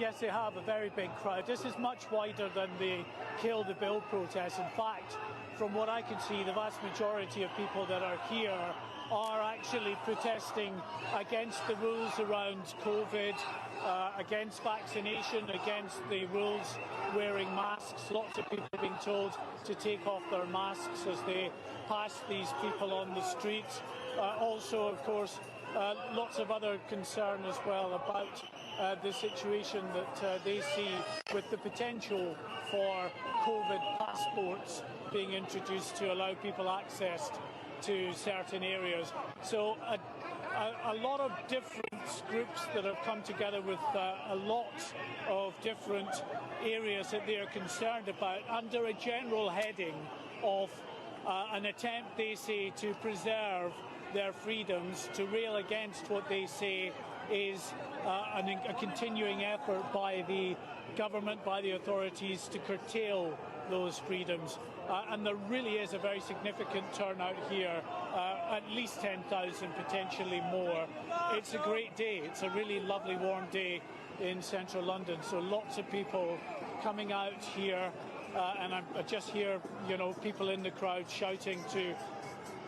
Yes, they have a very big crowd. This is much wider than the Kill the Bill protest. In fact, from what I can see, the vast majority of people that are here are actually protesting against the rules around COVID, against vaccination, against the rules wearing masks. Lots of people are being told to take off their masks as they pass these people on the street. Also, of course, lots of other concern as well about the situation that they see with the potential for COVID passports being introduced to allow people access to certain areas. So a lot of different groups that have come together with a lot of different areas that they are concerned about under a general heading of an attempt, they say, to preserve their freedoms, to rail against what they say is a continuing effort by the government, by the authorities to curtail those freedoms. And there really is a very significant turnout here, at least 10,000, potentially more. It's a great day. It's a really lovely warm day in central London. So lots of people coming out here, and I just hear, people in the crowd shouting to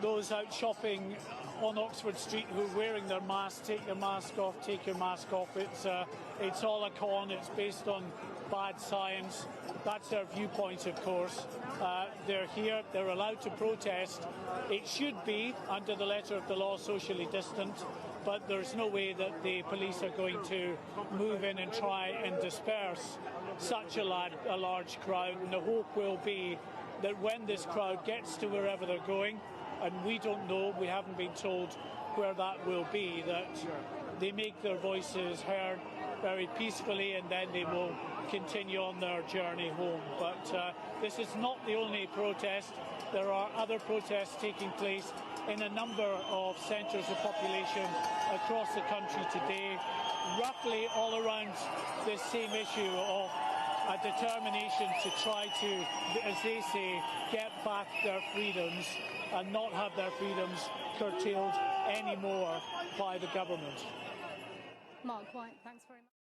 those out shopping on Oxford Street who are wearing their masks, take your mask off, take your mask off. It's all a con. It's based on bad science. That's their viewpoint, of course. They're here. They're allowed to protest. It should be, under the letter of the law, socially distant, but there's no way that the police are going to move in and try and disperse such a large crowd. And the hope will be that when this crowd gets to wherever they're going, and we don't know, we haven't been told where that will be, that they make their voices heard very peacefully and then they will continue on their journey home. But this is not the only protest. There are other protests taking place in a number of centres of population across the country today, roughly all around this same issue of a determination to try to, as they say, get back their freedoms and not have their freedoms curtailed anymore by the government. Mark White, thanks very much.